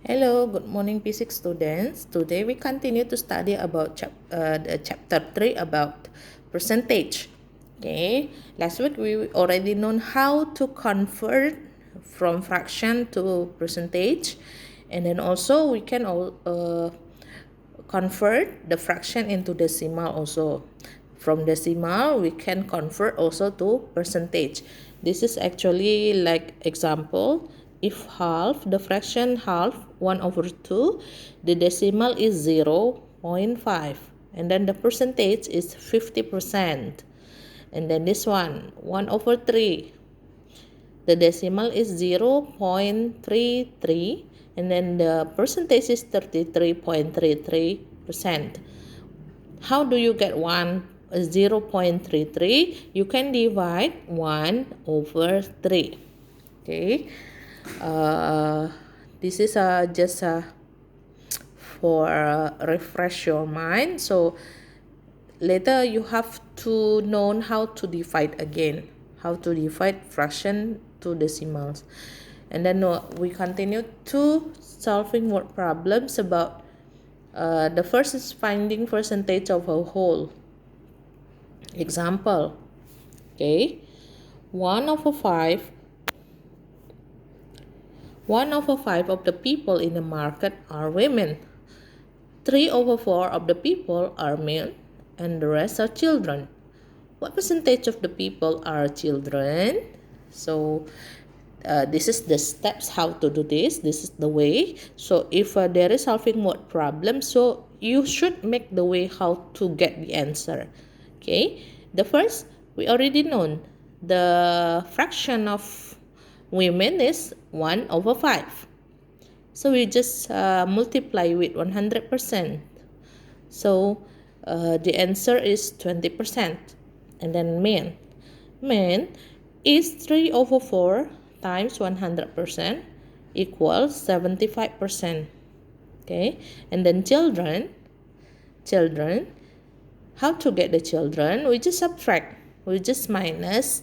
Hello, good morning P6 students. Today we continue to study about chapter 3 about percentage. Okay, last week we already known how to convert from fraction to percentage, and then also we can convert the fraction into decimal also. From decimal we can convert also to percentage. This is actually like example. If half, the fraction half 1/2, the decimal is 0.5, and then the percentage is 50%. And then this one 1/3, the decimal is 0.33, and then the percentage is 33.33%. How do you get 0.33? You can divide 1/3. Okay, this is just for refresh your mind. So later you have to know how to divide again, how to divide fraction to decimals. And then we continue to solving word problems about the first is finding percentage of a whole. Example, okay, 1/5 of the people in the market are women. 3/4 of the people are male, and the rest are children. What percentage of the people are children? So this is the steps how to do this. This is the way. So if there is solving word problem, so you should make the way how to get the answer. Okay, the first we already known the fraction of women is 1/5. So we just multiply with 100%. So the answer is 20%. And then men is 3/4 times 100% equals 75%. Okay, and then children, how to get the children? We just subtract. We just minus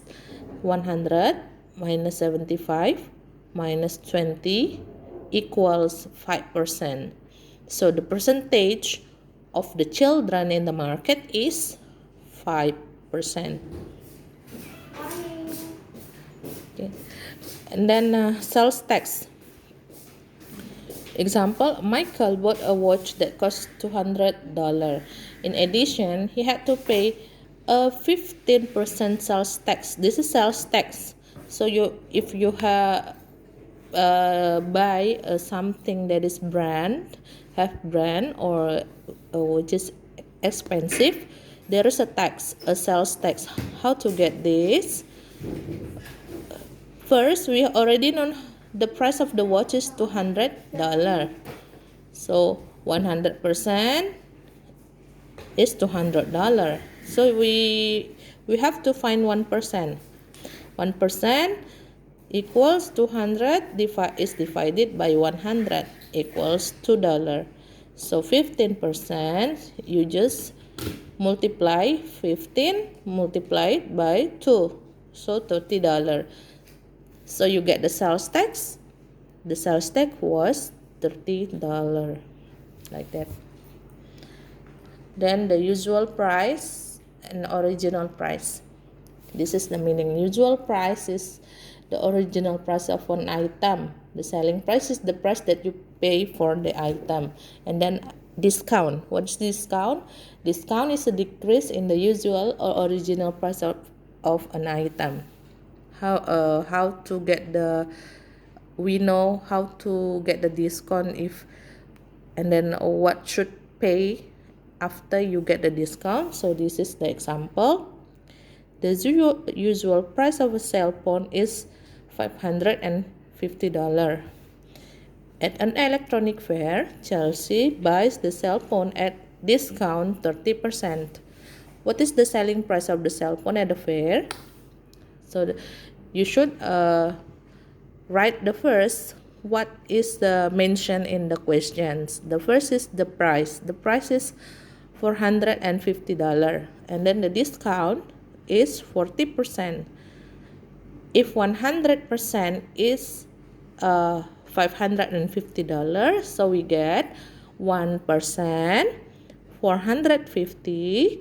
100 minus 75 minus 20 equals 5%. So the percentage of the children in the market is 5%. Okay. And then sales tax. Example, Michael bought a watch that cost $200. In addition, he had to pay a 15% sales tax. This is sales tax. So if you buy something that is have brand or which is expensive, there is a tax, a sales tax. How to get this? First, we already know the price of the watch is $200. So 100% is $200. So we have to find 1%. 1% equals 200 is divided by 100 equals $2. So 15%, you just multiply 15 multiplied by 2, so $30. So you get the sales tax. The sales tax was $30, like that. Then the usual price and original price. This is the meaning. Usual price is the original price of one item. The selling price is the price that you pay for the item. And then discount. What is discount? Discount is a decrease in the usual or original price of an item. How to get we know how to get the discount and then what should pay after you get the discount. So this is the example. The usual price of a cell phone is $550. At an electronic fair, Chelsea buys the cell phone at discount 30%. What is the selling price of the cell phone at the fair? So you should write the first what is the mention in the questions. The first is the price. The price is $450, and then the discount is 40%. If 100% is $550. So we get 1%, 450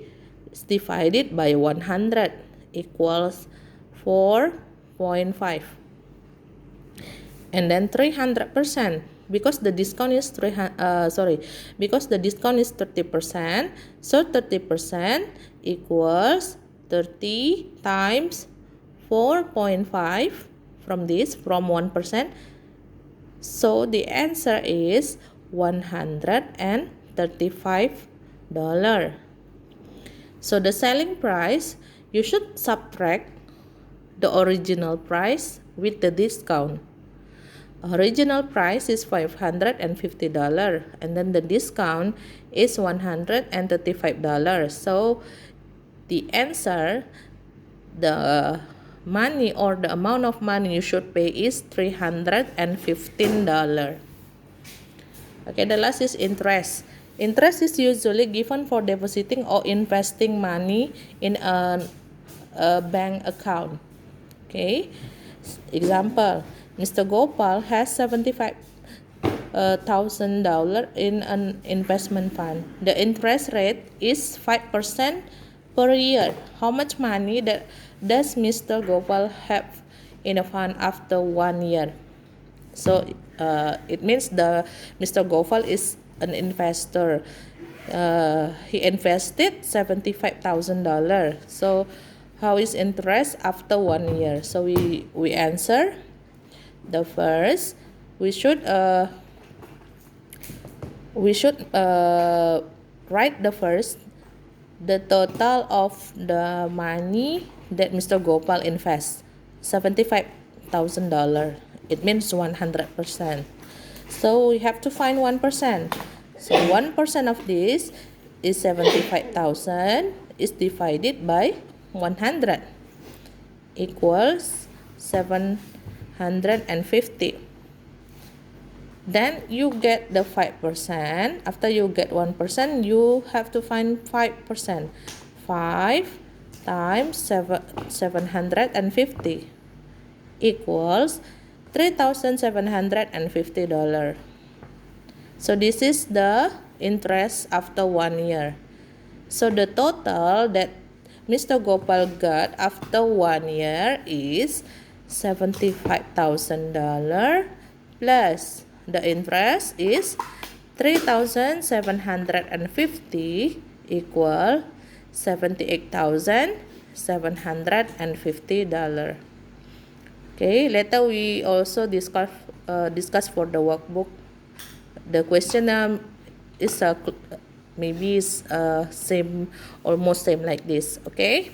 is divided by 100 equals 4.5. And then 300%, because the discount is because the discount is 30%, so 30% equals 30 times 4.5 from 1%. So the answer is $135. So the selling price, you should subtract the original price with the discount. Original price is $550 and then the discount is $135. So the answer, the money or the amount of money you should pay is $315. Okay, the last is interest. Interest is usually given for depositing or investing money in a bank account. Okay, example, Mr. Gopal has $75,000 in an investment fund. The interest rate is 5% per year. How much money does Mr. Gopal have in a fund after 1 year? So it means Mr. Gopal is an investor. He invested $75,000. So how is interest after 1 year? So we answer the first. We should write the first, the total of the money that Mr. Gopal invests, $75,000. It means 100%. So we have to find 1%. So 1% of this is 75,000 is divided by 100 equals 750. Then you get the 5%. After you get 1%, you have to find 5%. 5 times 750 equals $3,750. So this is the interest after 1 year. So the total that Mr. Gopal got after 1 year is $75,000 plus the interest is $3,750 equal $78,750. Okay, later we also discuss for the workbook. The question is maybe is same, almost same like this. Okay,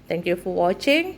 thank you for watching.